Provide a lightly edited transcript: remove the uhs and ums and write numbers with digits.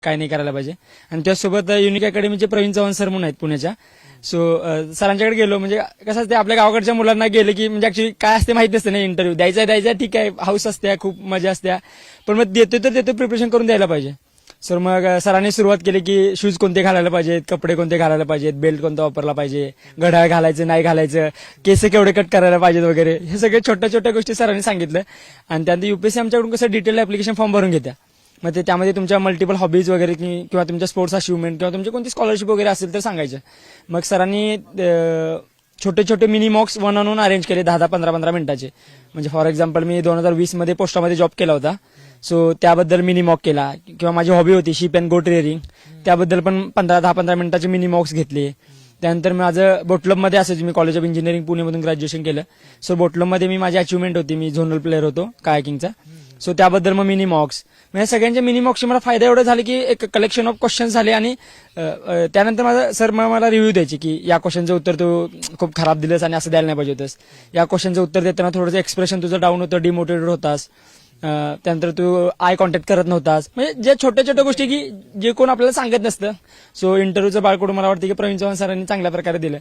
काय नाही करायला पाहिजे. आणि त्यासोबत युनिक अकॅडमीचे प्रवीण चव्हाण सर म्हणून आहेत पुण्याच्या. सो सरांच्याकडे गेलो. म्हणजे कसं असते आपल्या गावाकडच्या मुलांना गेले की म्हणजे ऍक्च्युली काय असते माहिती नसते ना. इंटरव्ह्यू द्यायचा ठीक आहे, हाऊस असते, खूप मजा असते, पण मग देतो तर देतो, प्रिपरेशन करून द्यायला पाहिजे. सर मग सरांनी सुरुवात केली की शूज कोणते घालायला पाहिजेत, कपडे कोणते घालायला पाहिजेत, बेल्ट कोणता वापरला पाहिजे, घड्याळ घालायचं नाही घालायचं, केस केवढे कट करायला पाहिजेत वगैरे, हे सगळे छोट्या छोट्या गोष्टी सरांनी सांगितलं. आणि त्यानंतर युपीएससी आमच्याकडून कसं डिटेल ऍप्लिकेशन फॉर्म भरून घेत्या. मग ते त्यामध्ये तुमच्या मल्टिपल हॉबीज वगैरे किंवा तुमच्या स्पोर्ट्स अचिव्हमेंट किंवा तुमची कोणती स्कॉलरशिप वगैरे असेल तर सांगायचं. मग सरांनी छोटे छोटे मिनी मॉक्स 1-on-1 अरेंज केले 10-15 मिनिटाचे. म्हणजे फॉर एक्झाम्पल मी 2020 मध्ये पोस्टामध्ये जॉब केला होता. सो त्याबद्दल मिनी मॉक केला. किंवा माझी हॉबी होती शिप अँड गोट रेअरिंग, त्याबद्दल पण 10-15 मिनिटाचे मिनी मॉक्स घेतले. त्यानंतर माझं बोटक्लबमध्ये असायचं, मी कॉलेज ऑफ इंजिनिअरिंग पुणेमधून ग्रॅज्युएशन केलं. सो बोटक्लबमध्ये मी माझी अचिव्हमेंट होती, मी झोनल प्लेअर होतो कायाकिंगचा. सो त्याबद्दल मग मिनी मॉक्स, म्हणजे सगळ्यांच्या मिनी मॉक्सचे मला फायदा एवढा झाला की एक कलेक्शन ऑफ क्वेश्चन झाले. आणि त्यानंतर माझा सर मला रिव्ह्यू द्यायचे की या क्वेश्चनचं उत्तर तू खूप खराब दिलंस आणि असं द्यायला नाही पाहिजे होतंस, या क्वेश्चनचं उत्तर देताना थोडंसं एक्सप्रेशन तुझं डाऊन होतं, डिमोटिवेटेड होतास, त्यानंतर तू आय कॉन्टॅक्ट करत नव्हतास. म्हणजे जे छोट्या छोट्या गोष्टी की जे कोण आपल्याला सांगत नसतं. सो इंटरव्ह्यूचं बाळकडून मला वाटतं की प्रवीण चव्हाण सरांनी चांगल्या प्रकारे दिलं.